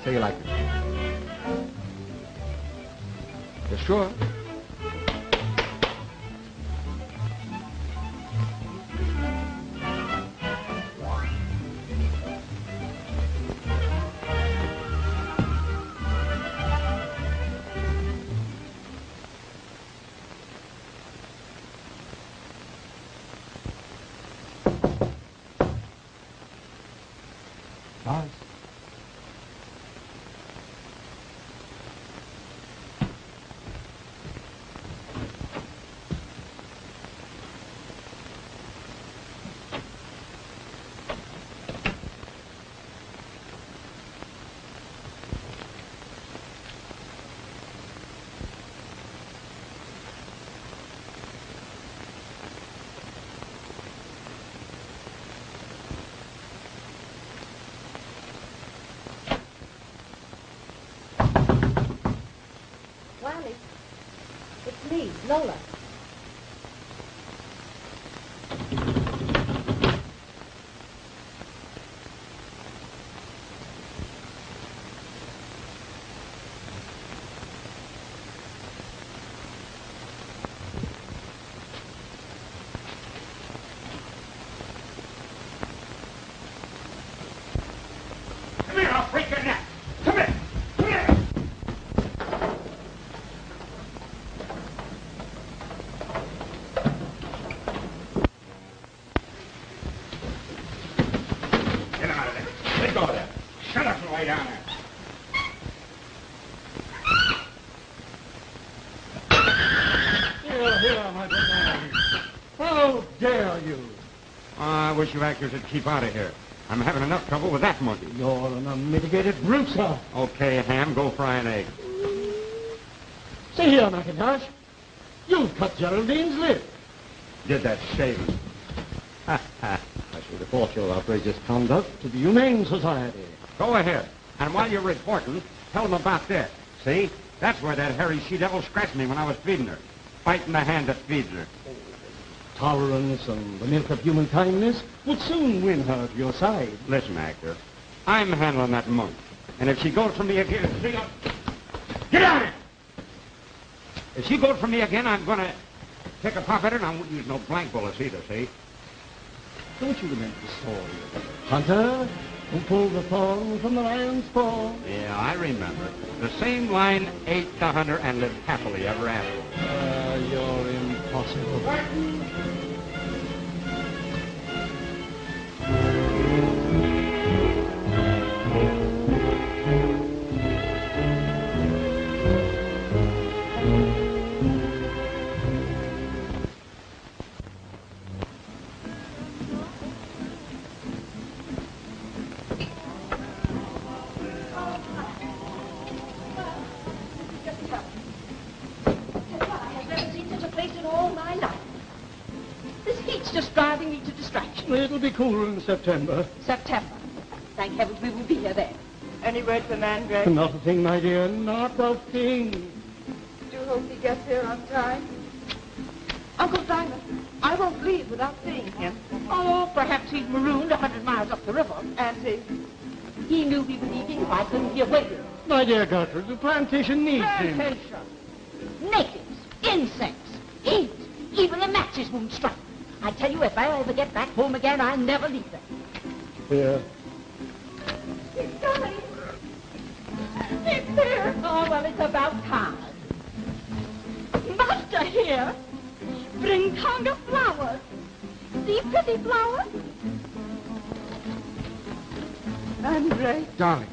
Say you like it. You sure? Boss. Wally, it's me, Lola. Come here, I'll break your neck. Come here. Come here. Get out of there. Let go of that. Shut up and lay down there. Here, my good man. How dare you? I wish you actors would keep out of here. I'm having enough trouble with that monkey. You're an unmitigated brute, sir. Okay, Ham, go fry an egg. See here, Macintosh. You've cut Geraldine's lip. Did that shave? I should report your outrageous conduct to the Humane Society. Go ahead. And while you're reporting, tell them about this. See? That's where that hairy she-devil scratched me when I was feeding her. Biting the hand that feeds her. Tolerance and the milk of human kindness would soon win her to your side. Listen, actor. I'm handling that monk. And if she goes for me again... Get down here! If she goes for me again, I'm going to take a pop at her, and I won't use no blank bullets either, see? Don't you remember the story of the hunter who pulled the thorn from the lion's paw? Yeah, I remember. The same line ate the hunter and lived happily ever after. You're impossible. Just driving me to distraction. It'll be cooler in September. September. Thank heavens we will be here then. Any word for Mandrake? Not a thing, my dear, not a thing. Do hope he gets here on time. Uncle Simon, I won't leave without seeing him. Oh, perhaps he's marooned 100 miles up the river. And he knew we were leaving if I couldn't hear waiting. My dear Gertrude, the plantation needs him. Plantation. Natives, insects, heat. Even the matches won't strike. I tell you, if I ever get back home again, I'll never leave them. Here. It's coming. It's there. Oh, well, it's about time. Master here. Bring Tonga flowers. See pretty flowers? Andre. Darling.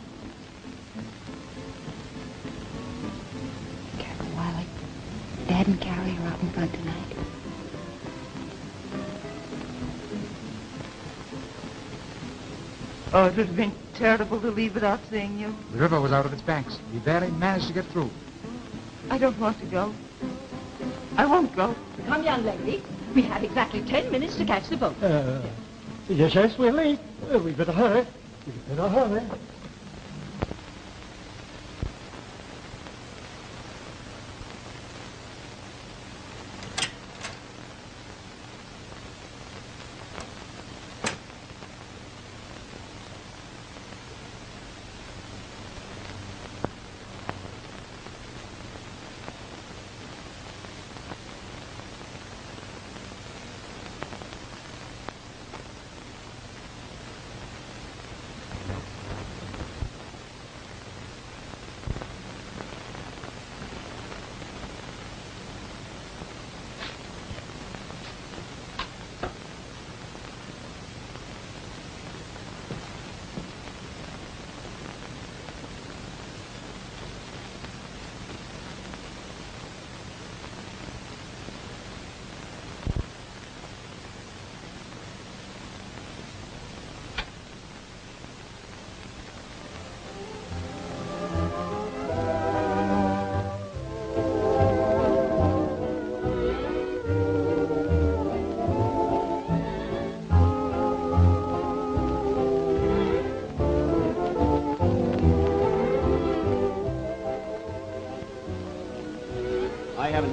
Careful, Wiley. Dad and Carrie are out in front tonight. Oh, it would have been terrible to leave without seeing you. The river was out of its banks. We barely managed to get through. I don't want to go. I won't go. Come, young lady. We have exactly 10 minutes to catch the boat. Yes, we're late. We'd better hurry. We'd better hurry.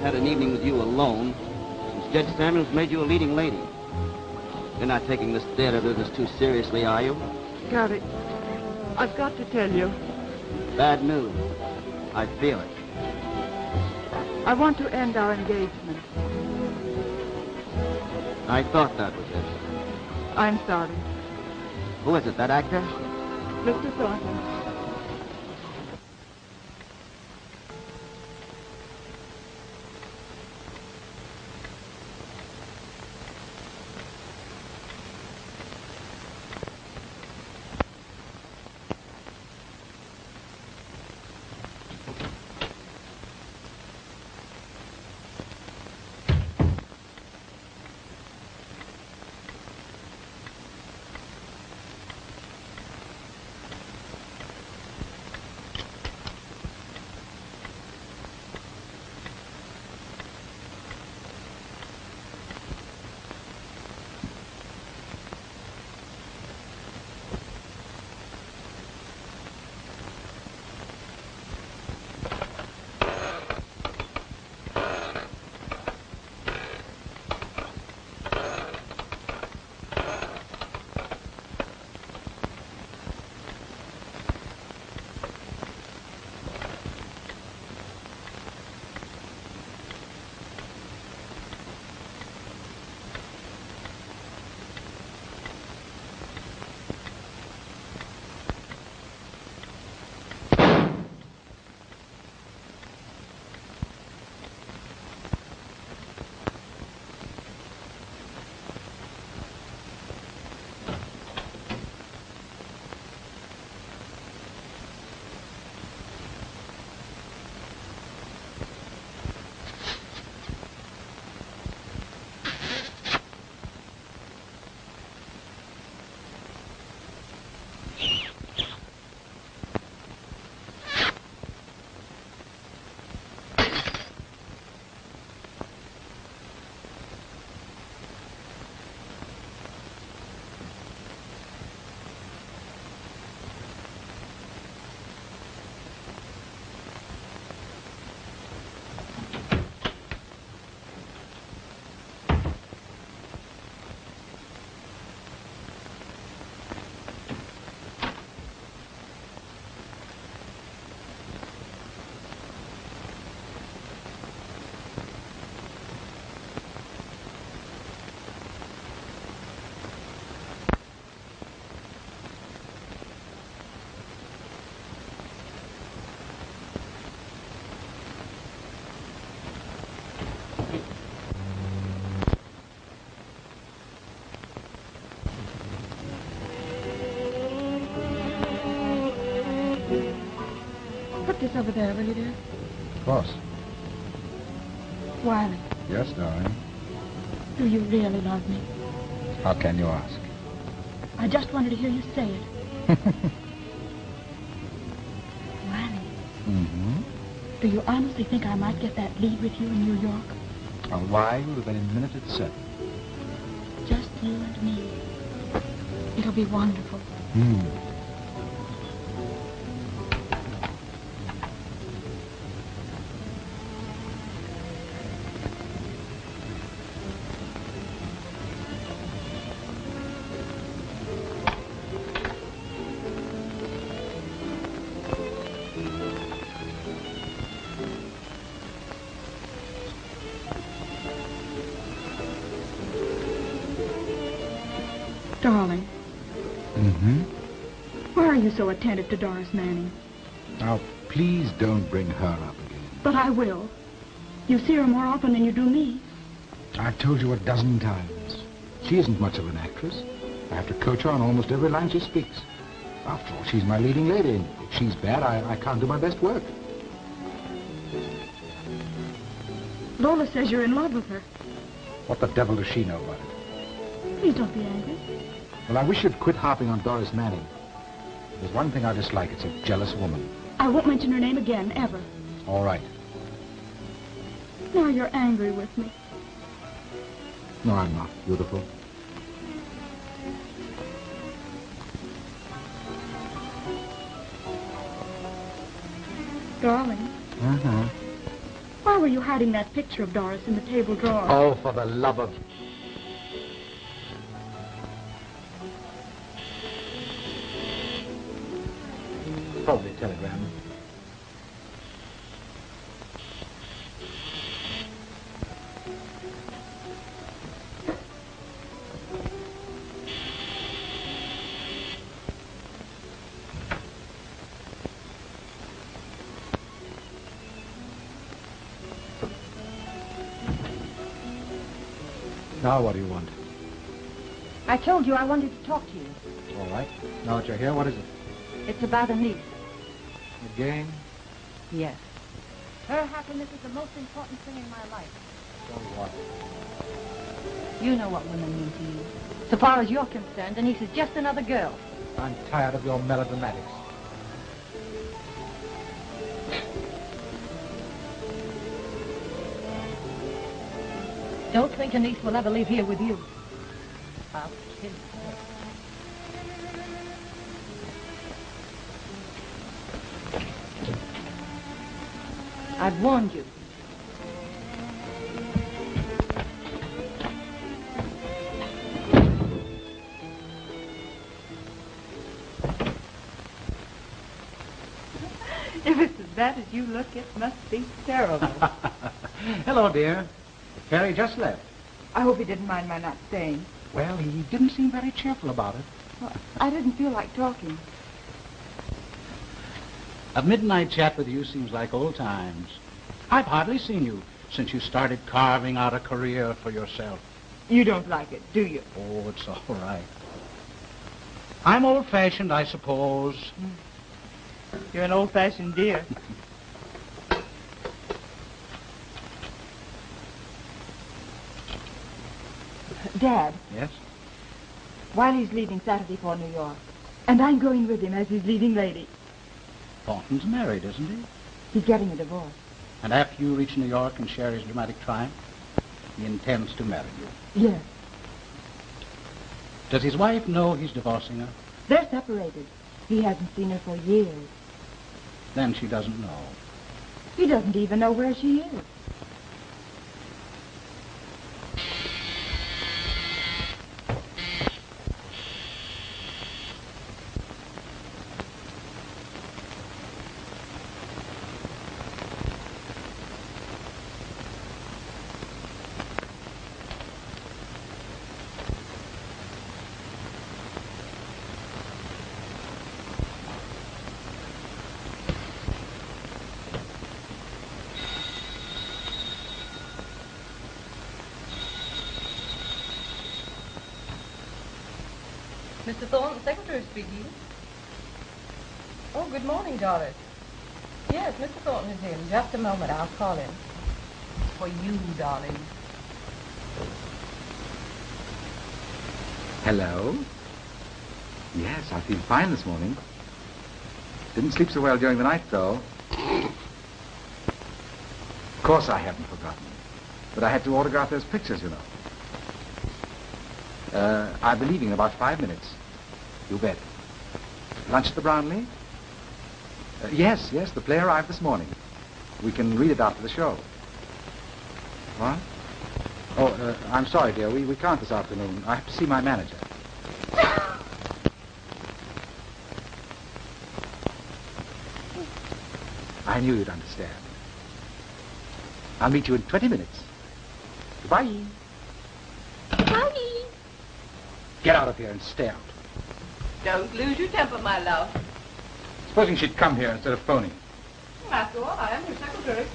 had an evening with you alone since Judge Samuels made you a leading lady. You're not taking this theater business too seriously, are you? Gary, I've got to tell you. Bad news. I feel it. I want to end our engagement. I thought that was it. I'm sorry. Who is it, that actor? Mr. Thornton. This over there, will you, dear? Of course. Wiley, Yes, darling. do you really love me? How can you ask? I just wanted to hear you say it. Wiley, Mm-hmm. do you honestly think I might get that lead with you in New York? I'll wire you within a minute at 7. Just you and me. It'll be wonderful. Hmm. Darling, Mm-hmm. why are you so attentive to Doris Manning? Now, please don't bring her up again. But I will. You see her more often than you do me. I've told you a dozen times. She isn't much of an actress. I have to coach her on almost every line she speaks. After all, she's my leading lady, and if she's bad, I can't do my best work. Lola says you're in love with her. What the devil does she know about it? Please don't be angry. Well, I wish you'd quit harping on Doris Manning. There's one thing I dislike. It's a jealous woman. I won't mention her name again, ever. All right. Now you're angry with me. No, I'm not. Beautiful. Darling, Uh-huh. why were you hiding that picture of Doris in the table drawer? Oh, for the love of... Probably a telegram. Now what do you want? I told you I wanted to talk to you. All right. Now that you're here, what is it? It's about a niece. Again? Yes. Her happiness is the most important thing in my life. So what? You know what women mean to you. So far as you're concerned, Denise is just another girl. I'm tired of your melodramatics. Don't think Denise will ever leave here with you. I'll kill her. I've warned you. If it's as bad as you look, it must be terrible. Hello, dear. Harry just left. I hope he didn't mind my not staying. Well, he didn't seem very cheerful about it. Well, I didn't feel like talking. A midnight chat with you seems like old times. I've hardly seen you since you started carving out a career for yourself. You don't like it, do you? Oh, it's all right. I'm old-fashioned, I suppose. You're an old-fashioned dear. Dad. Yes? Wiley's leaving Saturday for New York. And I'm going with him as his leading lady. Thornton's married, isn't he? He's getting a divorce. And after you reach New York and share his dramatic triumph, he intends to marry you. Yes. Does his wife know he's divorcing her? They're separated. He hasn't seen her for years. Then she doesn't know. He doesn't even know where she is. Mr. Thornton, secretary speaking. Oh, good morning, Doris. Yes, Mr. Thornton is in. Just a moment, I'll call him. For you, darling. Hello? Yes, I feel fine this morning. Didn't sleep so well during the night, though. Of course I haven't forgotten. But I had to autograph those pictures, you know. I'll be leaving in about 5 minutes. You bet. Lunch at the Brownlee? Yes, the play arrived this morning. We can read it after the show. What? Oh, I'm sorry, dear. We can't this afternoon. I have to see my manager. I knew you'd understand. I'll meet you in 20 minutes. Goodbye. Bye. Get out of here and stay out. Don't lose your temper, my love. Supposing she'd come here instead of phoning. After all, I am your secretary.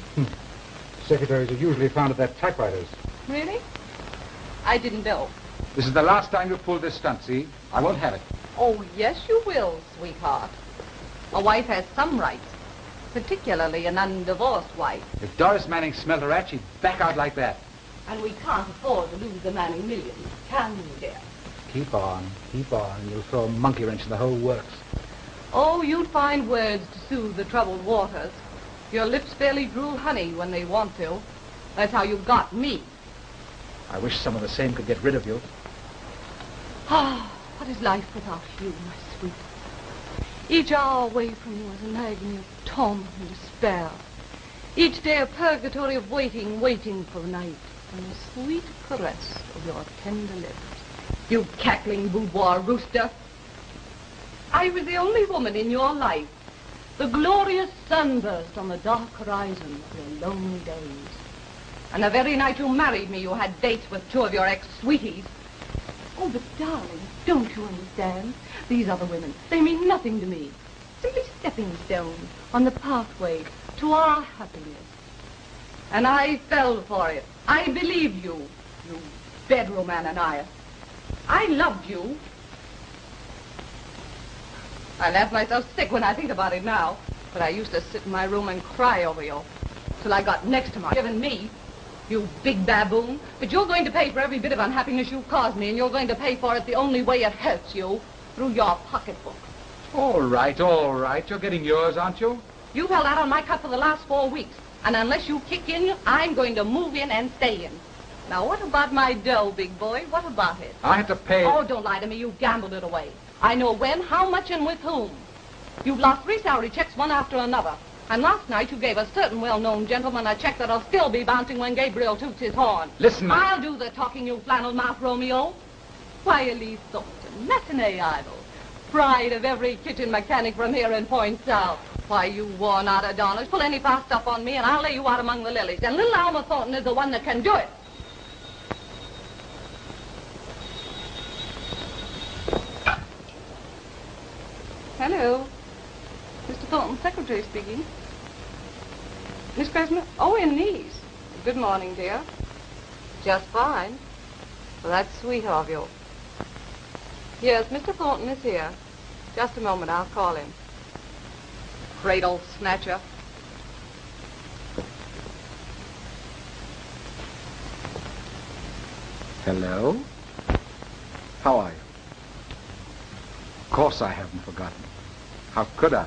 Secretaries are usually found at their typewriters. Really? I didn't know. This is the last time you pull this stunt, see? I won't have it. Oh, yes, you will, sweetheart. A wife has some rights, particularly an undivorced wife. If Doris Manning smelled a rat, she'd back out like that. And we can't afford to lose the Manning millions, can we, dear? Keep on. You'll throw a monkey wrench in the whole works. Oh, you'd find words to soothe the troubled waters. Your lips fairly drool honey when they want to. That's how you got me. I wish some of the same could get rid of you. Ah, what is life without you, my sweet? Each hour away from you is an agony of torment and despair. Each day a purgatory of waiting, waiting for the night and the sweet caress of your tender lips. You cackling boudoir rooster. I was the only woman in your life, the glorious sunburst on the dark horizon of your lonely days. And the very night you married me, you had dates with 2 of your ex-sweeties. Oh, but darling, don't you understand? These other women, they mean nothing to me. Simply stepping stones on the pathway to our happiness. And I fell for it. I believed you, you bedroom Ananias. I loved you. I laugh myself sick when I think about it now. But I used to sit in my room and cry over you till I got next to my given me. You big baboon. But you're going to pay for every bit of unhappiness you've caused me, and you're going to pay for it the only way it hurts you, through your pocketbook. All right. You're getting yours, aren't you? You've held out on my cut for the last 4 weeks, and unless you kick in, I'm going to move in and stay in. Now, what about my dough, big boy? What about it? I had to pay... Oh, don't lie to me. You gambled it away. I know when, how much, and with whom. You've lost 3 salary checks, one after another. And last night you gave a certain well-known gentleman a check that'll still be bouncing when Gabriel toots his horn. Listen... I'll do the talking, you flannel-mouthed Romeo. Why, Elise Thornton, matinee idol. Pride of every kitchen mechanic from here in Point South. Why, you worn-out Adonis, pull any fast stuff on me and I'll lay you out among the lilies. And little Alma Thornton is the one that can do it. Hello. Mr. Thornton's secretary speaking. Miss Cresman? Oh, in Nice. Good morning, dear. Just fine. Well, that's sweet of you. Yes, Mr. Thornton is here. Just a moment, I'll call him. Cradle snatcher. Hello? How are you? Of course I haven't forgotten. How could I?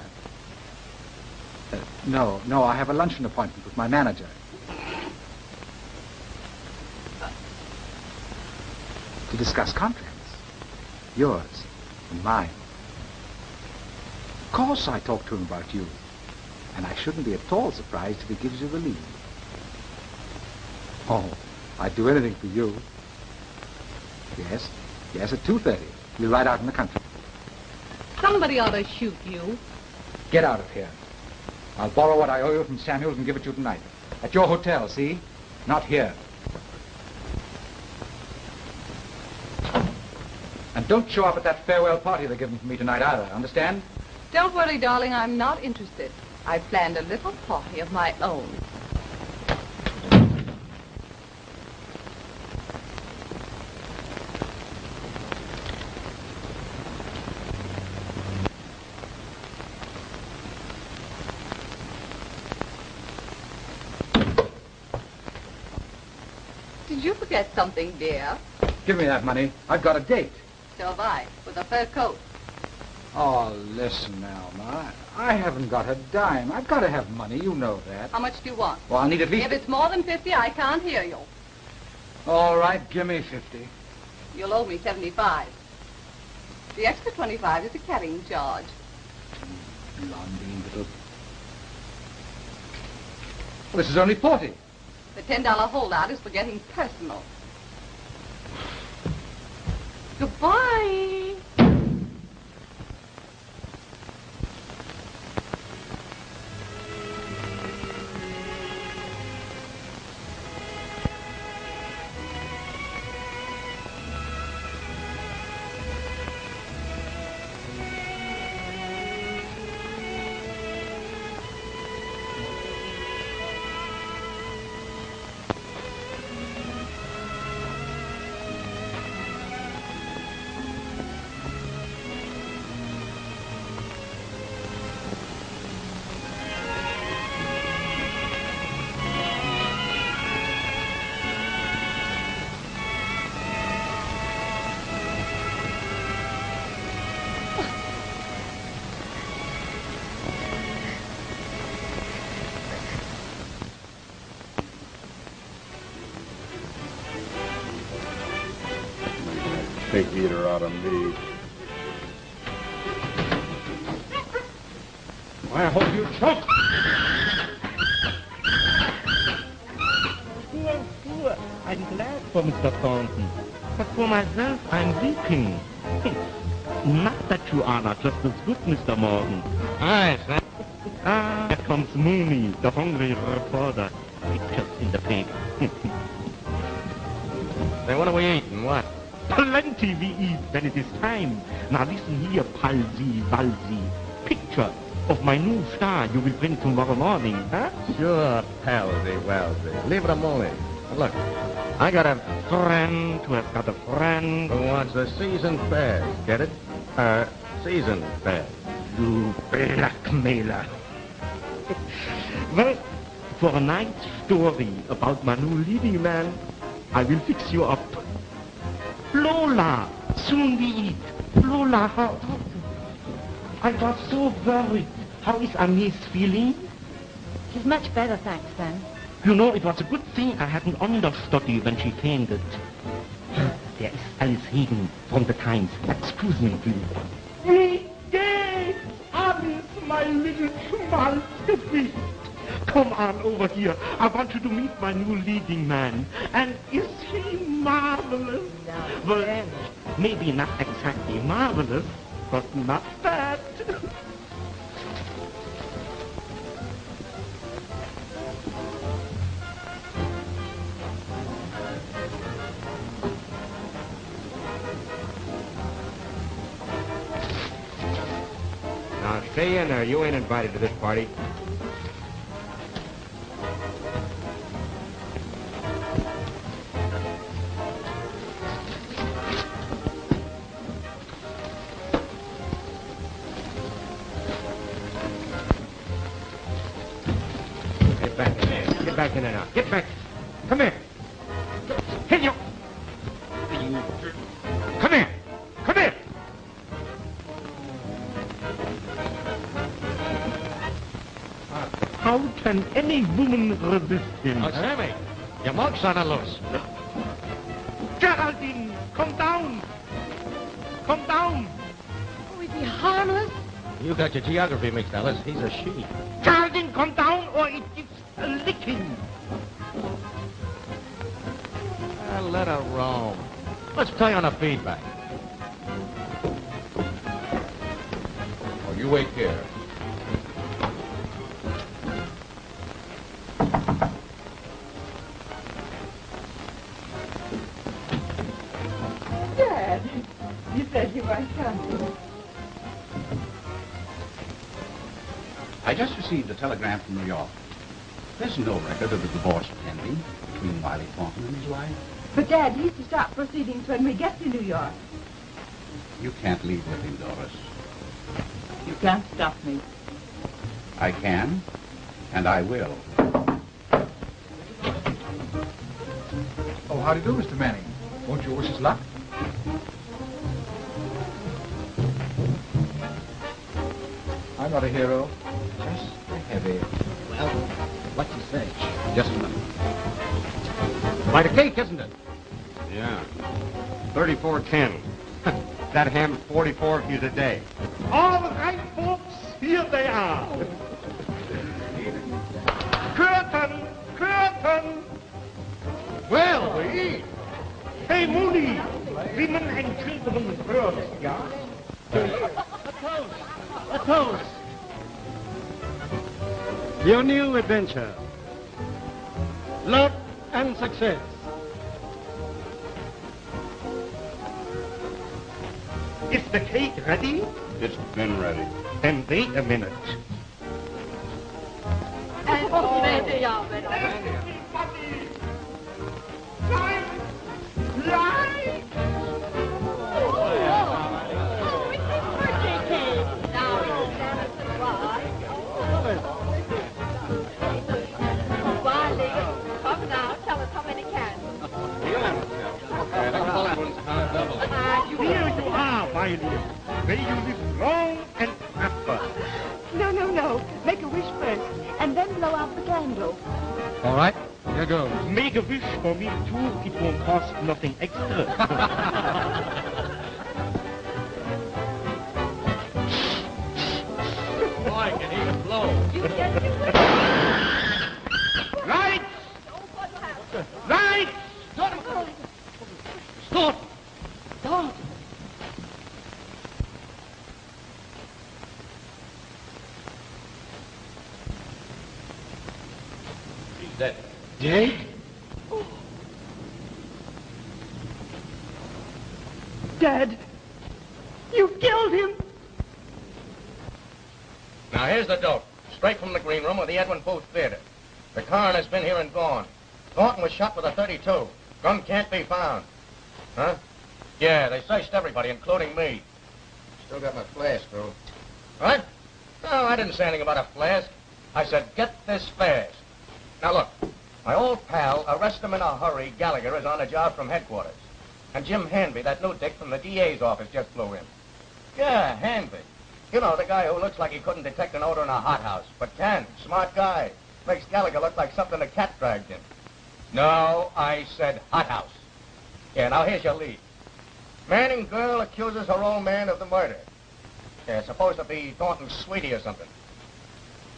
No, I have a luncheon appointment with my manager. To discuss contracts. Yours and mine. Of course I talked to him about you. And I shouldn't be at all surprised if he gives you the lead. Oh, I'd do anything for you. Yes, at 2:30. We'll ride out in the country. Somebody ought to shoot you. Get out of here. I'll borrow what I owe you from Samuels and give it to you tonight. At your hotel, see? Not here. And don't show up at that farewell party they're giving for me tonight either, understand? Don't worry, darling, I'm not interested. I've planned a little party of my own. Did you forget something, dear? Give me that money. I've got a date. So have I, with a fur coat. Oh, listen, Alma. I haven't got a dime. I've got to have money. You know that. How much do you want? Well, I'll need at least... If it's more than 50, I can't hear you. All right, give me 50. You'll owe me 75. The extra 25 is a carrying charge. Blondine little... Well, this is only 40. The $10 holdout is for getting personal. Goodbye. Pig eater out of me. I hope you choke. I'm glad for Mr. Thornton. But for myself, I'm weeping. Not that you are not just as good, Mr. Morgan. Here comes Mooney, the hungry reporter. Pictures in the paper. Then what are we eating? What? Plenty we eat when it is time. Now listen here, Palsy, Balsy. Picture of my new star you will bring tomorrow morning, huh? Sure, palsy, welsy. Leave it a moment. Look, I got a Friend who has got a friend. who wants a seasoned fare. Get it? Seasoned fare. You blackmailer. Well, for a nice story about my new leading man, I will fix you up. Lola, soon we eat. Lola, how? I was so worried. How is Amis feeling? She's much better, thanks, Sam. You know, it was a good thing I had an understudy when she fainted. There is Alice Hegan from the Times. Excuse me, please. Yes, Alice, my little small baby. Come on over here. I want you to meet my new leading man. And is he marvelous? Well, maybe not exactly marvelous, but not bad. Now stay in there. You ain't invited to this party. Get back in there. Get back in there now. Get back. Come here. Hey, you. Come here. Come here. How can any woman resist him? Oh, Sammy, your monk's on the loose. Geraldine, come down! Come down! Oh, is he harmless? You got your geography mixed, Alice. He's a she. Geraldine, come down or it gets a licking. Let her roam. Let's play on the feedback. Oh, you wait here. Dad, you said you weren't coming. I just received a telegram from New York. There's no record of the divorce pending between Wiley Thornton and his wife. But, Dad, he's to start proceedings when we get to New York. You can't leave with him, Doris. You can't stop me. I can, and I will. Oh, how do you do, Mr. Manning? Won't you wish us luck? I'm not a hero, just a heavy. Well, what you say? Just a minute. Quite a cake, isn't it? Yeah. 34.10. That ham's 44 views a day. All right, folks, here they are. Curtain! Curtain! Well, we eat. Hey, Mooney! Women and children first, yeah? A toast. Your new adventure. Love and success. Is the cake ready? It's been ready. Then wait a minute. Come now, tell us how many cans. Here you are, Wiley. May you live long and prosper. No. Make a wish first, and then blow out the candle. All right, here goes. Make a wish for me, too. It won't cost nothing extra. Boy, I can hear it blow. Lights! Lights! Jake? Dad, you killed him. Now, here's the dope. Straight from the green room of the Edwin Booth Theater. The coroner's been here and gone. Thornton was shot with a .32. Gun can't be found. Huh? Yeah, they searched everybody, including me. Still got my flask, though. What? No, I didn't say anything about a flask. I said, get this fast. Now, look. My old pal, arrest him in a hurry, Gallagher, is on a job from headquarters. And Jim Hanby, that new dick from the DA's office, just flew in. Yeah, Hanby. You know, the guy who looks like he couldn't detect an odor in a hothouse, but can. Smart guy. Makes Gallagher look like something a cat dragged in. No, I said hothouse. Yeah, now here's your lead. Manning girl accuses her old man of the murder. Yeah, supposed to be Thornton's sweetie or something.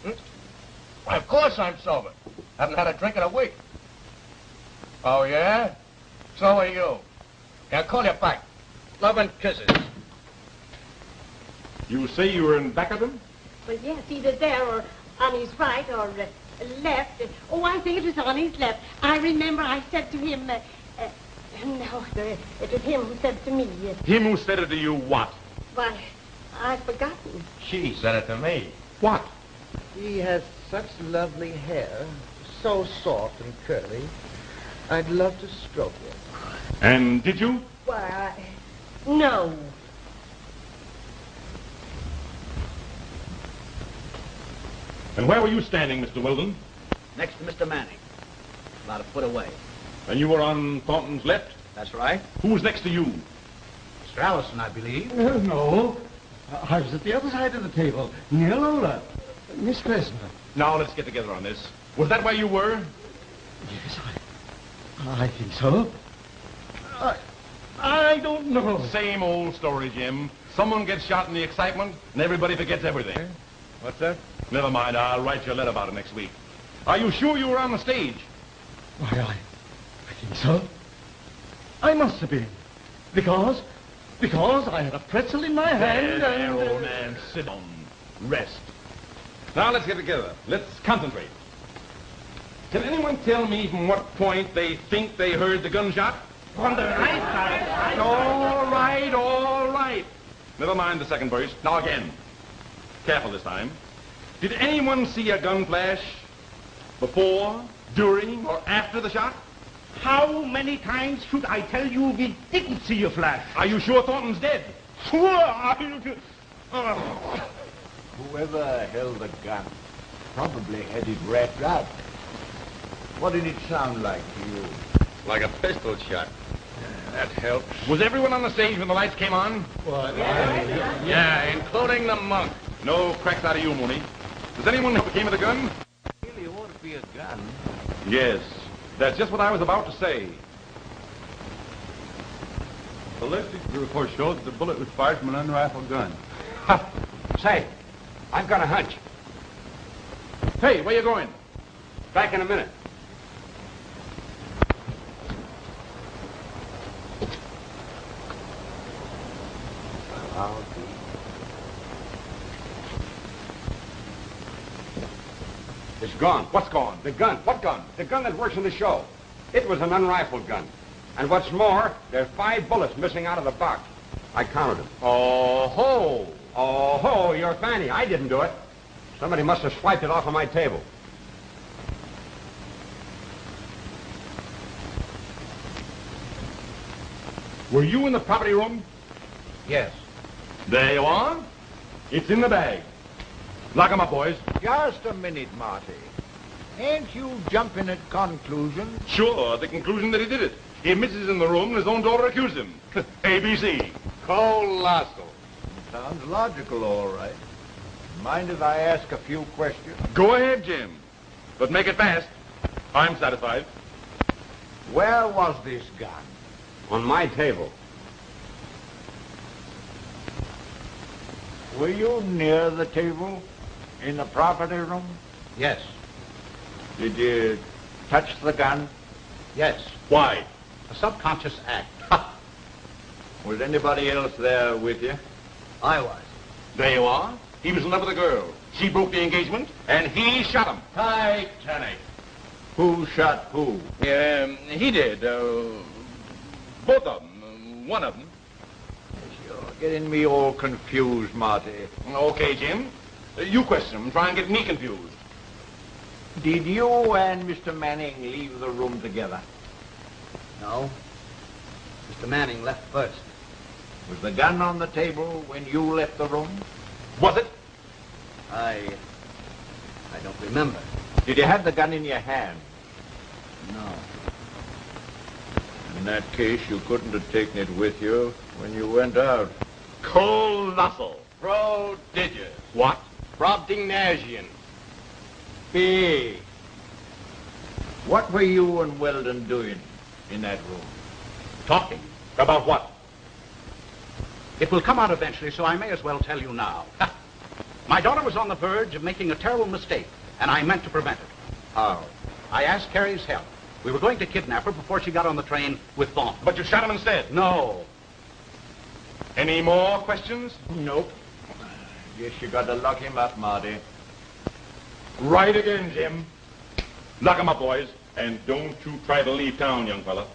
Well, of course I'm sober. Haven't had a drink in a week. Oh, yeah? So are you. Yeah, call you back. Love and kisses. You say you were in back of them? Well, yes, either there or on his right or left. Oh, I think it was on his left. I remember I said to him, no, it was him who said to me. Him who said it to you what? Why, I've forgotten. She said it to me. What? He has such lovely hair, so soft and curly. I'd love to stroke it. And did you? Why, no. And where were you standing, Mr. Weldon? Next to Mr. Manning. About a foot away. And you were on Thornton's left? That's right. Who was next to you? Mr. Allison, I believe. No. I was at the other side of the table, near Lola. Miss Vesper. Now let's get together on this. Was that where you were? Yes, I think so. I don't know. Same old story, Jim. Someone gets shot in the excitement, and everybody forgets everything. What's that? Never mind, I'll write you a letter about it next week. Are you sure you were on the stage? Why, I think so. I must have been. Because I had a pretzel in my hand There, old man, sit down. Rest. Now let's get together. Let's concentrate. Can anyone tell me from what point they think they heard the gunshot? On the right side. All right. Never mind the second verse. Now again. Careful this time. Did anyone see a gun flash before, during, or after the shot? How many times should I tell you we didn't see a flash? Are you sure Thornton's dead? Whoever held the gun probably had it wrapped up. What did it sound like to you? Like a pistol shot. That helps. Was everyone on the stage when the lights came on? What? Yeah, including the monk. No cracks out of you, Mooney. Does anyone know what became of the gun? Really ought to be a gun. Yes, that's just what I was about to say. Ballistics report showed that the bullet was fired from an unrifled gun. Ha! Say, I've got a hunch. Hey, where you going? Back in a minute. It's gone. What's gone? The gun. What gun? The gun that works in the show. It was an unrifled gun. And what's more, there's 5 bullets missing out of the box. I counted them. Oh-ho! Oh-ho, you're Fanny. I didn't do it. Somebody must have swiped it off of my table. Were you in the property room? Yes. There you are. It's in the bag. Lock 'em up, boys. Just a minute, Marty. Ain't you jumping at conclusions? Sure, the conclusion that he did it. If Mrs. in the room and his own daughter accused him. ABC. Colossal. Sounds logical, all right. Mind if I ask a few questions? Go ahead, Jim. But make it fast. I'm satisfied. Where was this gun? On my table. Were you near the table? In the property room? Yes. Did you touch the gun? Yes. Why? A subconscious act. Was anybody else there with you? I was. There you are. He was in love with a girl. She broke the engagement, and he shot him. Titanic. Who shot who? He did. Both of them. One of them. You're getting me all confused, Marty. Okay, Jim. You question him. Try and get me confused. Did you and Mr. Manning leave the room together? No. Mr. Manning left first. Was the gun on the table when you left the room? Was it? I don't remember. Did you have the gun in your hand? No. In that case, you couldn't have taken it with you when you went out. Colossal. Prodigious. What? Brobdingnagian. Big. What were you and Weldon doing in that room? Talking? About what? It will come out eventually, so I may as well tell you now. My daughter was on the verge of making a terrible mistake, and I meant to prevent it. How? I asked Carrie's help. We were going to kidnap her before she got on the train with Vaughn. But you shot him instead? No. Any more questions? Nope. Guess you got to lock him up, Marty. Right again, Jim. Lock him up, boys. And don't you try to leave town, young fella.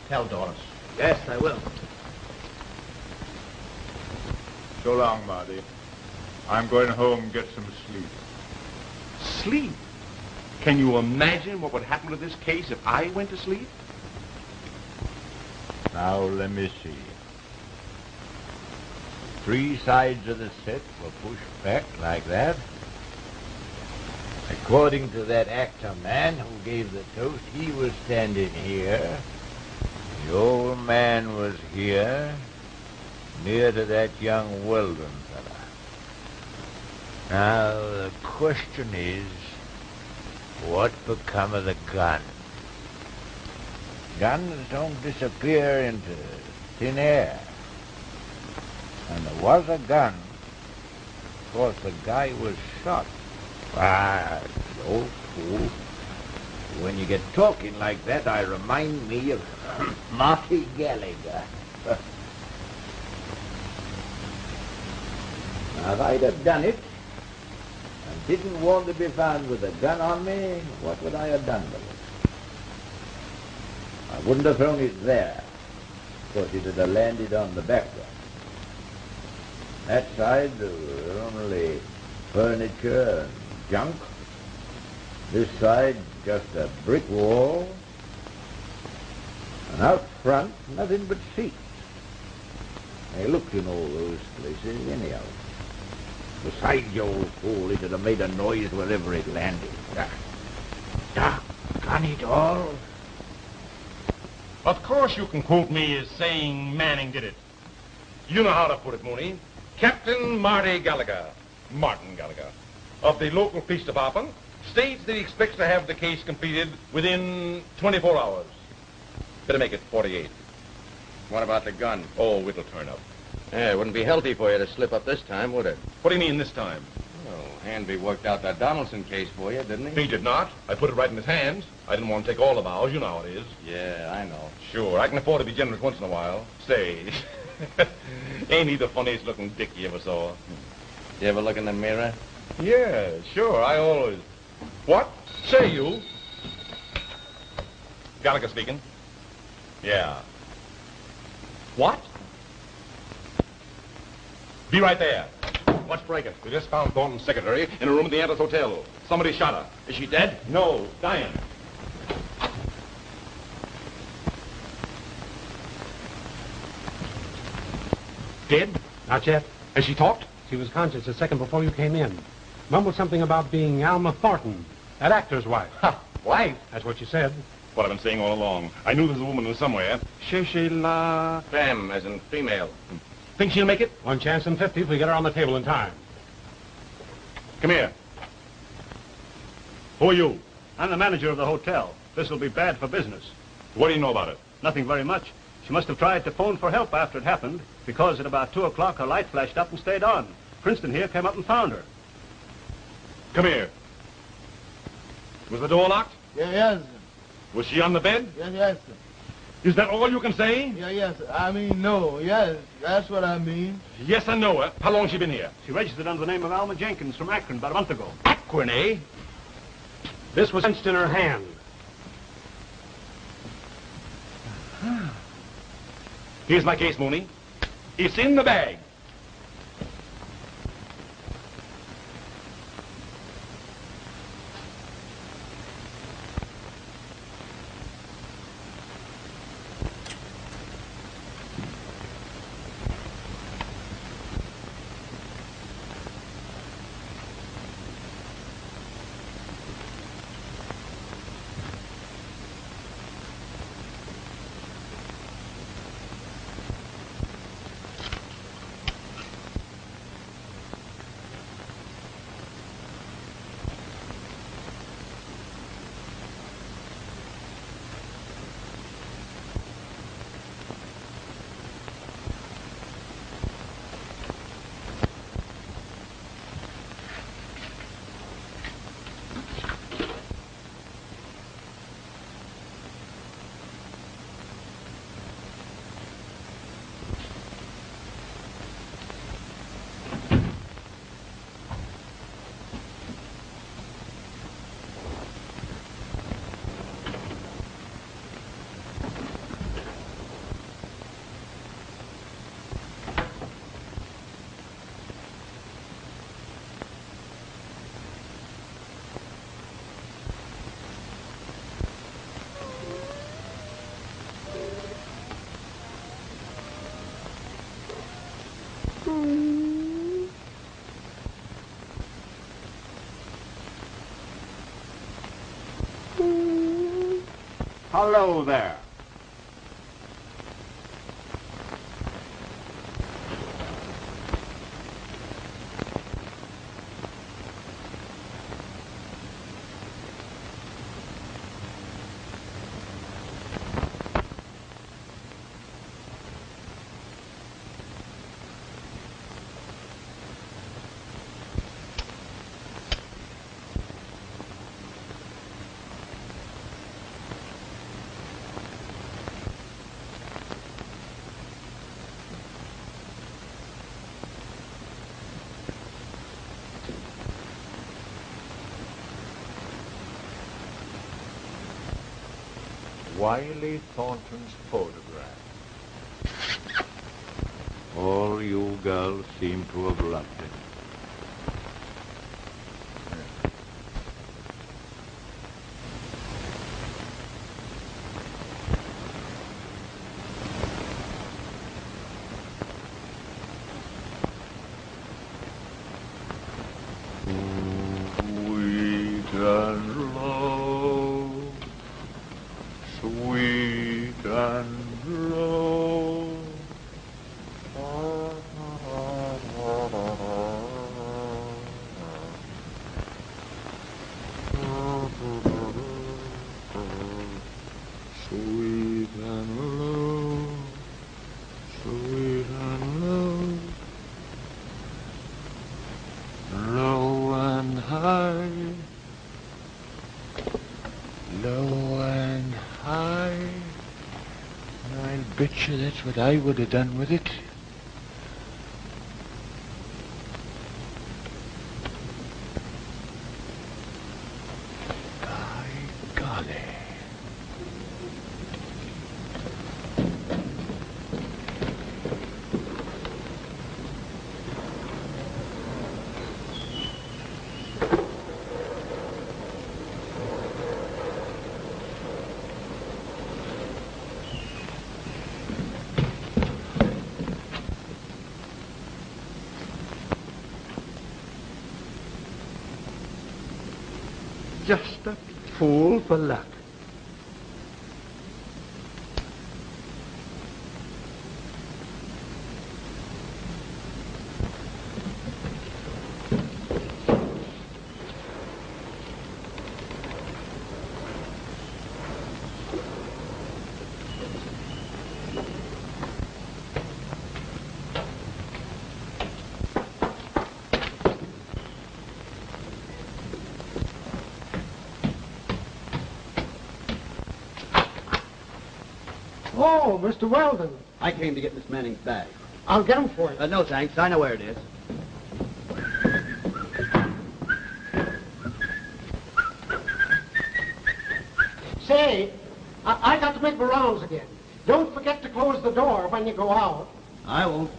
Tell Doris. Yes, I will. So long, Marty. I'm going home and get some sleep. Sleep? Can you imagine what would happen to this case if I went to sleep? Now, let me see. 3 sides of the set were pushed back like that. According to that actor man who gave the toast, he was standing here. The old man was here, near to that young Weldon fella. Now, the question is, what become of the gun? Guns don't disappear into thin air. And there was a gun. Of course, the guy was shot. Ah, old fool. When you get talking like that, I remind me of Marty Gallagher. Now, if I'd have done it, and didn't want to be found with a gun on me, what would I have done with it? I wouldn't have thrown it there, because it would have landed on the background. That side, there were only furniture and junk. This side, just a brick wall. And out front, nothing but seats. I looked in all those places anyhow. Besides, you old fool, it would have made a noise wherever it landed. Doggone it all. Of course you can quote me as saying Manning did it. You know how to put it, Mooney. Captain Marty Gallagher, Martin Gallagher, of the local police department, states that he expects to have the case completed within 24 hours. Better make it 48. What about the gun? Oh, it'll turn up. Yeah, it wouldn't be healthy for you to slip up this time, would it? What do you mean this time? Well, Hanby worked out that Donaldson case for you, didn't he? He did not. I put it right in his hands. I didn't want to take all the vows. You know how it is. Yeah, I know. Sure, I can afford to be generous once in a while. Say, ain't he the funniest looking dick you ever saw? You ever look in the mirror? Yeah, sure, I always... What? Say you. Gallagher speaking. Yeah. What? Be right there. What's breaking? We just found Thornton's secretary in a room at the Antis Hotel. Somebody shot her. Is she dead? No, dying. Dead? Not yet. Has she talked? She was conscious a second before you came in. Mumbled something about being Alma Thornton, that actor's wife. Ha! Wife? That's what you said. What I've been saying all along. I knew there was a woman in somewhere. She-la... Femme, as in female. Think she'll make it? 1 chance in 50 if we get her on the table in time. Come here. Who are you? I'm the manager of the hotel. This will be bad for business. What do you know about it? Nothing very much. She must have tried to phone for help after it happened, because at about 2 o'clock her light flashed up and stayed on. Princeton here came up and found her. Come here. Was the door locked? Yes. Was she on the bed? Yes. Is that all you can say? Yes. I mean, no. Yes, that's what I mean. Yes, I know her. How long has she been here? She registered under the name of Alma Jenkins from Akron about a month ago. Akron, eh? This was clenched in her hand. Here's my case, Mooney. It's in the bag. Hello there. Wiley Thornton's photograph. All you girls seem to have loved it. Sweet and low, sweet and low. Sweet and low, sweet and low, low and high, low and high. And I'll bet you that's what I would have done with it. By golly. Just a fool for luck. Oh, Mr. Weldon. I came to get Miss Manning's bag. I'll get him for you. No, thanks. I know where it is. Say, I got to make my rounds again. Don't forget to close the door when you go out. I won't.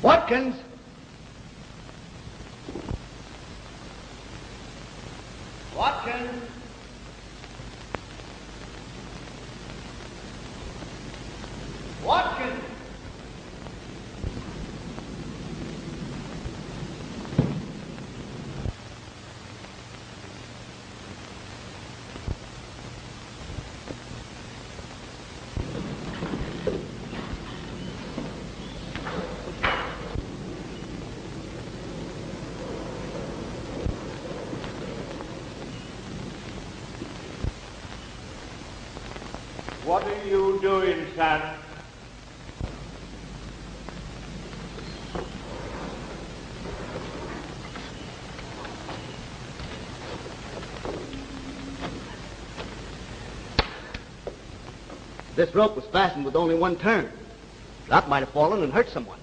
Watkins! Watkins! Watkins! What are you doing, son? This rope was fastened with only one turn. That might have fallen and hurt someone.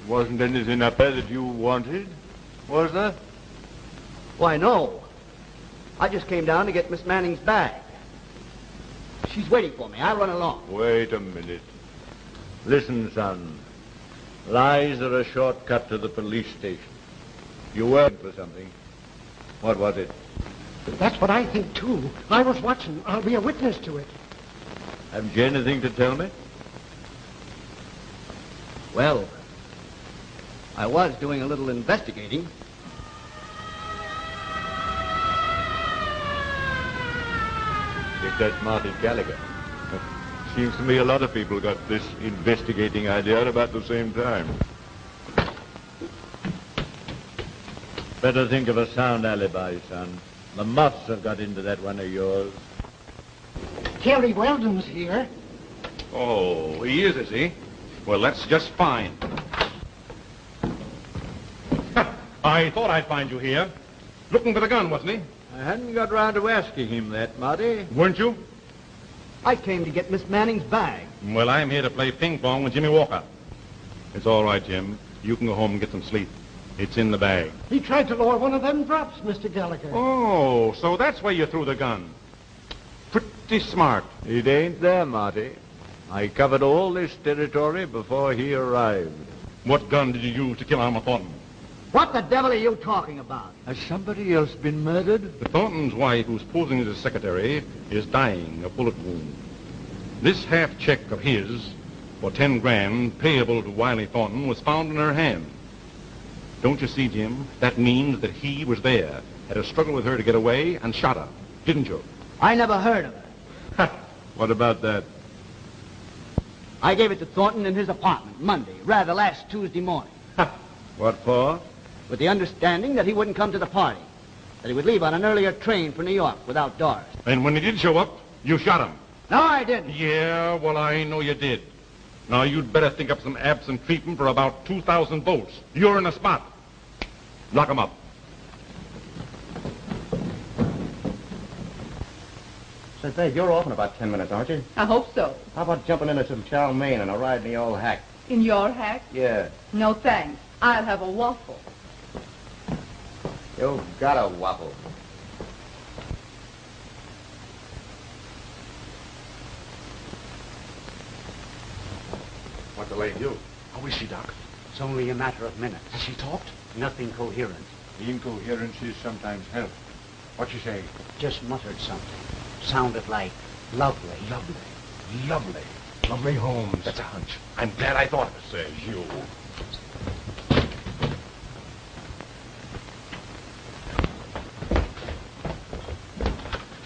Wasn't anything up there that you wanted, was there? Why, no. I just came down to get Miss Manning's bag. She's waiting for me. I'll run along. Wait a minute. Listen, son. Lies are a shortcut to the police station. You worked for something. What was it? That's what I think, too. I was watching. I'll be a witness to it. Haven't you anything to tell me? Well, I was doing a little investigating. Think that's Martin Gallagher. Seems to me a lot of people got this investigating idea at about the same time. Better think of a sound alibi, son. The moths have got into that one of yours. Terry Weldon's here. Oh, he is he? Well, that's just fine. I thought I'd find you here. Looking for the gun, wasn't he? I hadn't got round to asking him that, Marty. Weren't you? I came to get Miss Manning's bag. Well, I'm here to play ping pong with Jimmy Walker. It's all right, Jim. You can go home and get some sleep. It's in the bag. He tried to lower one of them drops, Mr. Gallagher. Oh, so that's where you threw the gun. Pretty smart. It ain't there, Marty. I covered all this territory before he arrived. What gun did you use to kill Alma Thornton? What the devil are you talking about? Has somebody else been murdered? The Thornton's wife, who's posing as his secretary, is dying, a bullet wound. This half check of his, for 10 grand, payable to Wiley Thornton, was found in her hand. Don't you see, Jim? That means that he was there, had a struggle with her to get away, and shot her. Didn't you? I never heard of her. What about that? I gave it to Thornton in his apartment, Monday, rather last Tuesday morning. What for? With the understanding that he wouldn't come to the party, that he would leave on an earlier train for New York without Doris. And when he did show up, you shot him. No, I didn't. Yeah, well, I know you did. Now, you'd better think up some absent treatment for about 2,000 volts. You're in a spot. Lock him up. Say, Dave, you're off in about 10 minutes, aren't you? I hope so. How about jumping into some chow mein and a ride in the old hack? In your hack? Yeah. No, thanks. I'll have a waffle. You've got a waffle. What delayed you? How is she, Doc? It's only a matter of minutes. Has she talked? Nothing coherent. Incoherencies sometimes help. What'd she say? Just muttered something. Sounded like lovely. Lovely. Lovely. Lovely Holmes. That's a hunch. I'm glad I thought of it. Says you.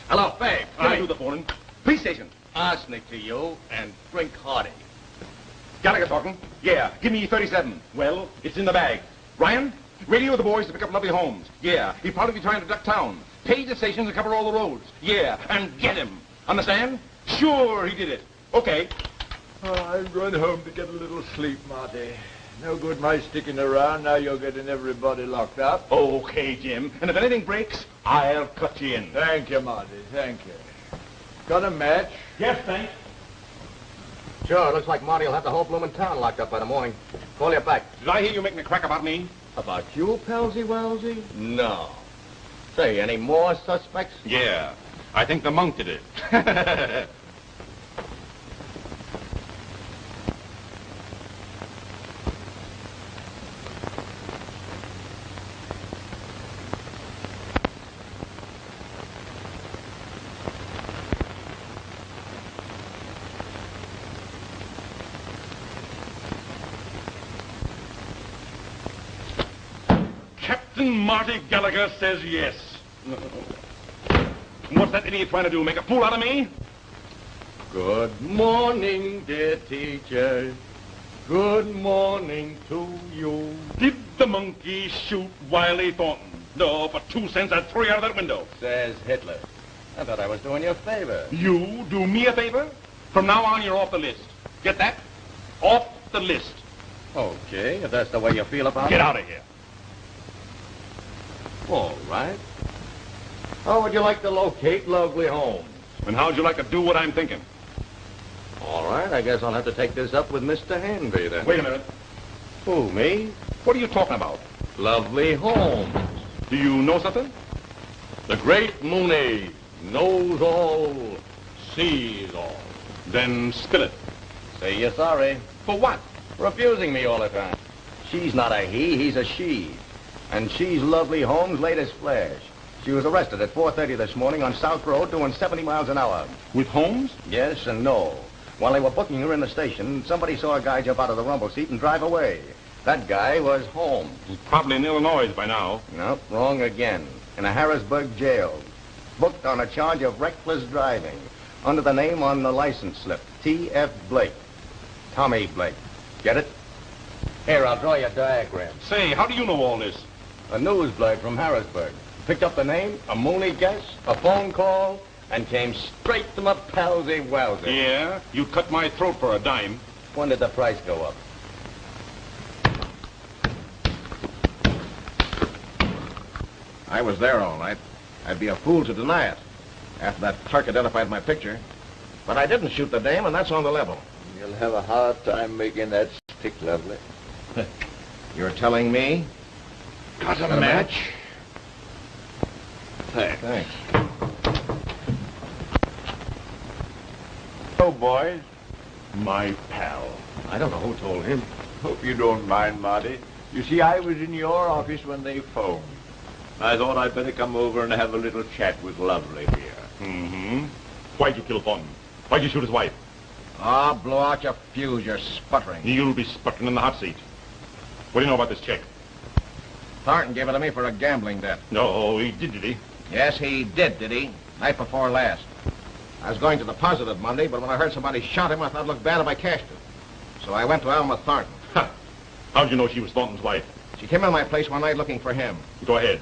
Hello, Fag. Can I do the phoning? Police station. Arsenic to you and drink hearty. Gallagher talking. Yeah, give me 37. Well, it's in the bag. Ryan, radio the boys to pick up Lovely Holmes. Yeah, he'd probably be trying to duck town. Pay the stations and cover all the roads. Yeah, and get him. Understand? Sure, he did it. Okay. Oh, I'll run home to get a little sleep, Marty. No good my sticking around. Now you're getting everybody locked up. Okay, Jim. And if anything breaks, I'll cut you in. Thank you, Marty. Thank you. Got a match? Yes, thanks. Sure, looks like Marty will have the whole blooming town locked up by the morning. Call you back. Did I hear you making a crack about me? About you, Pelsy-Welsy? No. Say, any more suspects? Yeah. I think the monk did it. Captain Marty Gallagher says yes. What's that idiot trying to do? Make a fool out of me? Good morning, dear teacher. Good morning to you. Did the monkey shoot Wiley Thornton? No, for 2 cents I'd throw you out of that window. Says Hitler. I thought I was doing you a favor. You do me a favor? From now on, you're off the list. Get that? Off the list. Okay, if that's the way you feel about it. Get out of here. All right. How would you like to locate Lovely Holmes? And how'd you like to do what I'm thinking? All right, I guess I'll have to take this up with Mr. Hanby then. Wait a minute. Who, me? What are you talking about? Lovely Holmes. Do you know something? The great Mooney knows all, sees all. Then spill it. Say you're sorry. For what? Refusing me all the time. She's not a he, he's a she. And she's Lovely Holmes' latest flash. She was arrested at 4:30 this morning on South Road doing 70 miles an hour. With Holmes? Yes and no. While they were booking her in the station, somebody saw a guy jump out of the rumble seat and drive away. That guy was Holmes. He's probably in Illinois by now. Nope, wrong again. In a Harrisburg jail. Booked on a charge of reckless driving. Under the name on the license slip, T.F. Blake. Tommy Blake. Get it? Here, I'll draw you a diagram. Say, how do you know all this? A newsblade from Harrisburg. Picked up the name, a Mooney guess, a phone call, and came straight to my Pelsy-Welsy. Yeah? You'd cut my throat for a dime. When did the price go up? I was there all night. I'd be a fool to deny it. After that clerk identified my picture. But I didn't shoot the dame, and that's on the level. You'll have a hard time making that stick, Lovely. You're telling me? Got a match? Thanks. Oh, boys. My pal. I don't know who told him. Hope you don't mind, Marty. You see, I was in your office when they phoned. I thought I'd better come over and have a little chat with Lovely here. Mm-hmm. Why'd you kill Thornton? Why'd you shoot his wife? Ah, blow out your fuse. You're sputtering. You'll be sputtering in the hot seat. What do you know about this check? Thornton gave it to me for a gambling debt. No, he did he? Yes, he did he? Night before last. I was going to deposit it Monday, but when I heard somebody shot him, I thought it looked bad if I cashed it. So I went to Alma Thornton. Ha! How'd you know she was Thornton's wife? She came in my place one night looking for him. Go ahead.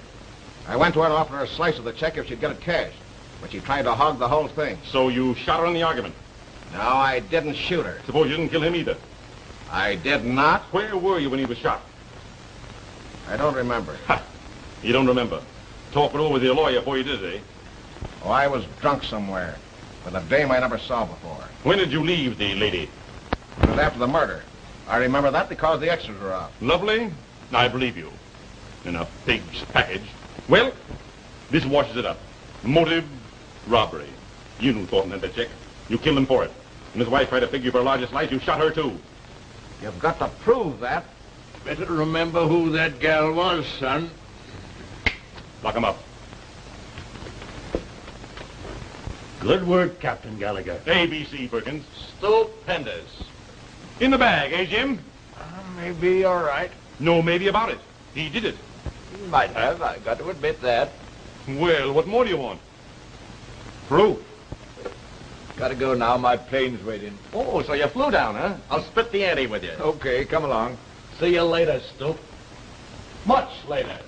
I went to her and offered her a slice of the check if she'd get it cashed. But she tried to hog the whole thing. So you shot her in the argument? No, I didn't shoot her. Suppose you didn't kill him either? I did not. Where were you when he was shot? I don't remember. Ha! You don't remember? Talk it over with your lawyer before you did it, eh? Oh, I was drunk somewhere. With a dame I never saw before. When did you leave the lady? It was after the murder. I remember that because the extras were out. Lovely. I believe you. In a pig's package. Well, this washes it up. Motive, robbery. You knew Thornton had that check. You killed him for it. And his wife tried to figure for a larger slice. You shot her, too. You've got to prove that. Better remember who that gal was, son. Lock him up. Good work, Captain Gallagher. ABC, Perkins. Stupendous. In the bag, eh, Jim? Maybe all right. No maybe about it. He did it. He might have. I got to admit that. Well, what more do you want? Proof. Gotta go now. My plane's waiting. Oh, so you flew down, huh? I'll split the ante with you. Okay, come along. See you later, Stoop. Much later.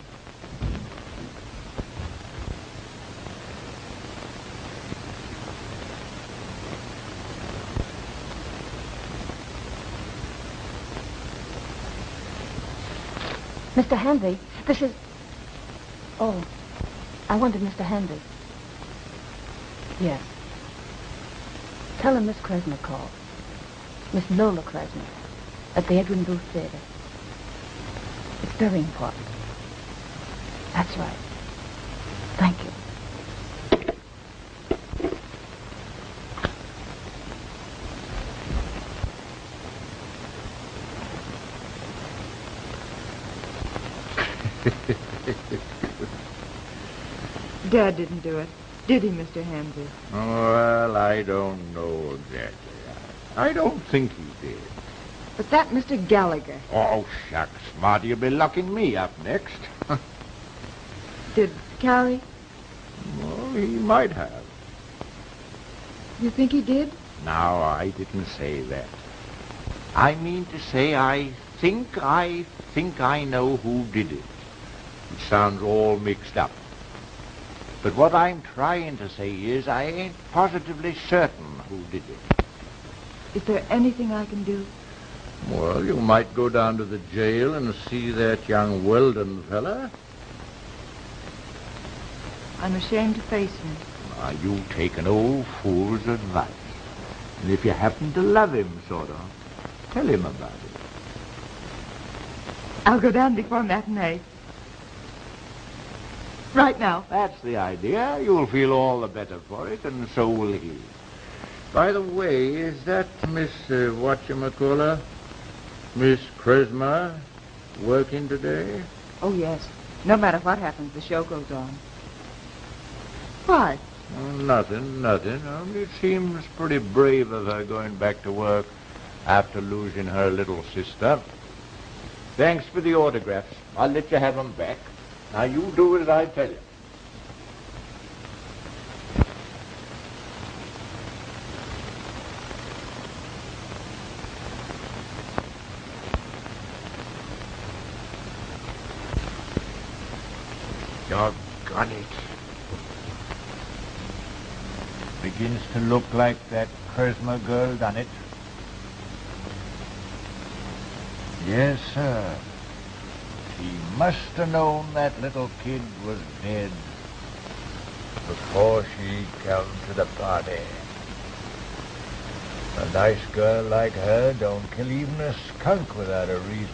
Mr. Hanvey, this is... Oh, I wanted Mr. Hanvey. Yes. Tell him Miss Kresmer called. Miss Lola Kresmer at the Edwin Booth Theater. It's very important. That's right. Thank you. Dad didn't do it, did he, Mr. Hanvey? Well, I don't know exactly. I don't think he did. But that Mr. Gallagher, Oh, shucks, Marty, you'll be locking me up next. did Carrie? Well, he might have. You think he did? Now, I didn't say that. I mean to say I think I know who did it. It sounds all mixed up. But what I'm trying to say is I ain't positively certain who did it. Is there anything I can do? Well, you might go down to the jail and see that young Weldon fella. I'm ashamed to face him. Now, you take an old fool's advice. And if you happen to love him, sort of, tell him about it. I'll go down before matinee. Right now. That's the idea. You'll feel all the better for it, and so will he. By the way, is that Miss, whatchamacallit, Miss Kresmer, working today? Oh, yes. No matter what happens, the show goes on. Why? Oh, nothing. Only it seems pretty brave of her going back to work after losing her little sister. Thanks for the autographs. I'll let you have them back. Now, you do as I tell you. Doggone it. Begins to look like that Kresmer girl done it. Yes, sir. She must have known that little kid was dead before she come to the party. A nice girl like her don't kill even a skunk without a reason.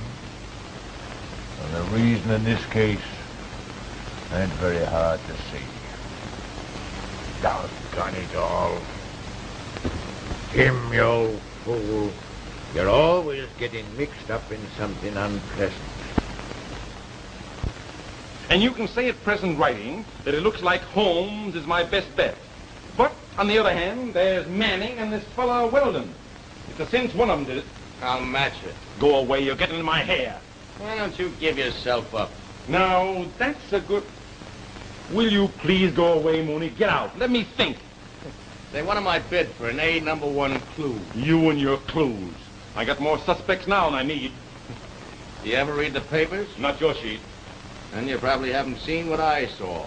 And the reason in this case ain't very hard to see. Doggone it all. Jim, you old fool. You're always getting mixed up in something unpleasant. And you can say at present writing that it looks like Holmes is my best bet. But, on the other hand, there's Manning and this fella Weldon. It's a cinch one of them did it. I'll match it. Go away, you're getting in my hair. Why don't you give yourself up? Now, that's a good... Will you please go away, Mooney? Get out. Let me think. Say, what am I bid for an A #1 clue? You and your clues. I got more suspects now than I need. You ever read the papers? Not your sheet. Then you probably haven't seen what I saw.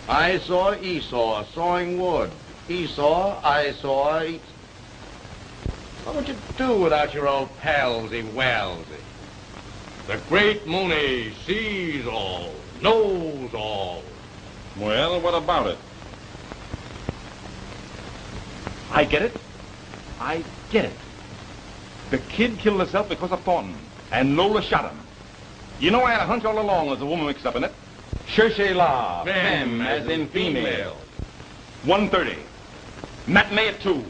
I saw Esau sawing wood. Esau, I saw eat. What would you do without your old palsy Wellsy? The great Mooney sees all, knows all. Well, what about it? I get it. I get it. The kid killed herself because of Thornton, and Lola shot him. You know, I had a hunch all along there's a woman mixed up in it. Cherchez la, femme, as in female. 1:30. Matinee at 2.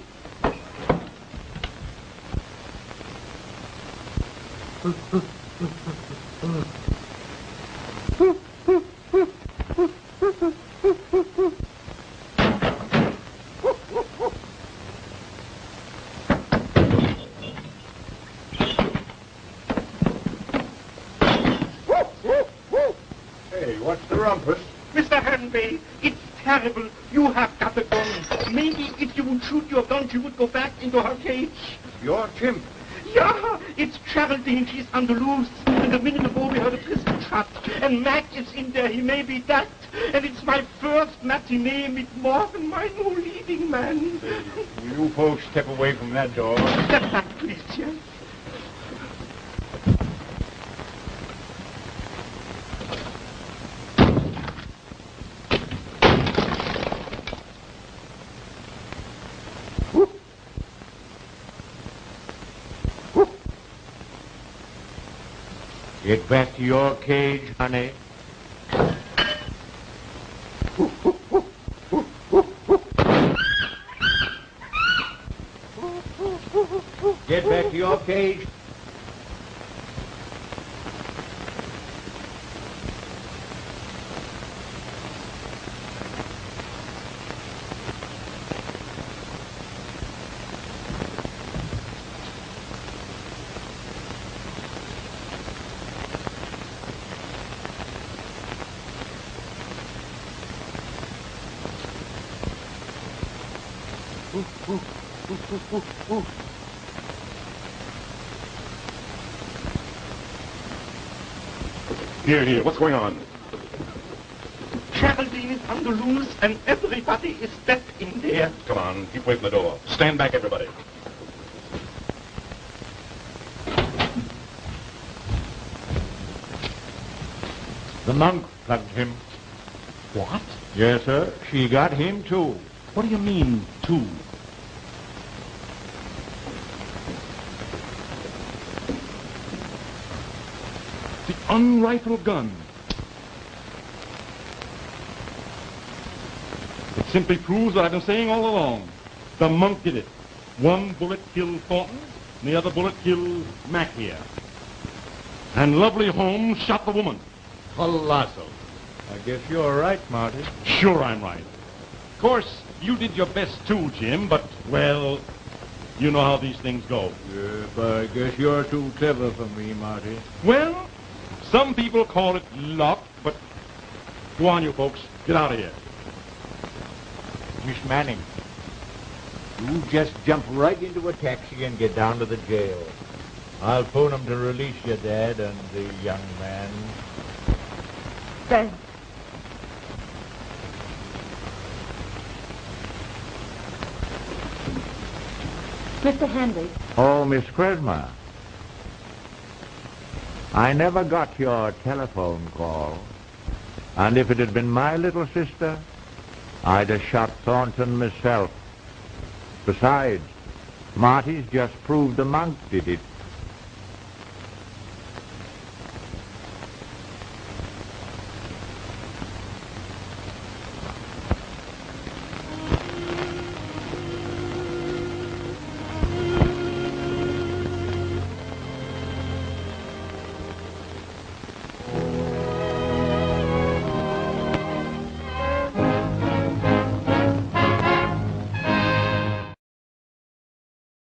Hey, what's the rumpus? Mr. Hanvey, it's terrible. You have got a gun. Maybe if you would shoot your gun, she would go back into her cage. Your chimp. Yeah, it's Geraldine. She's on the loose. And a minute ago we heard a pistol shot. And Mac is in there. He may be dead. And it's my first matinee with Morgan, my new leading man. Will you folks step away from that door? Step back, please, yes. Get back to your cage, honey. Get back to your cage. Here, what's going on? Geraldine is on the loose and everybody is dead in there. Come on, keep away from the door. Stand back, everybody. The monk plugged him. What? Yes, sir. She got him, too. What do you mean, two? The unrifled gun. It simply proves what I've been saying all along. The monk did it. One bullet killed Thornton, and the other bullet killed Mac here. And lovely Holmes shot the woman. Colossal. I guess you're right, Marty. Sure I'm right. Of course, you did your best too, Jim, but, well, you know how these things go. Yes, I guess you're too clever for me, Marty. Well, some people call it luck, but go on, you folks. Get out of here. Miss Manning, you just jump right into a taxi and get down to the jail. I'll phone them to release your dad and the young man. Thanks. Mr. Henry. Oh, Miss Cresma. I never got your telephone call. And if it had been my little sister, I'd have shot Thornton myself. Besides, Marty's just proved the monk did it.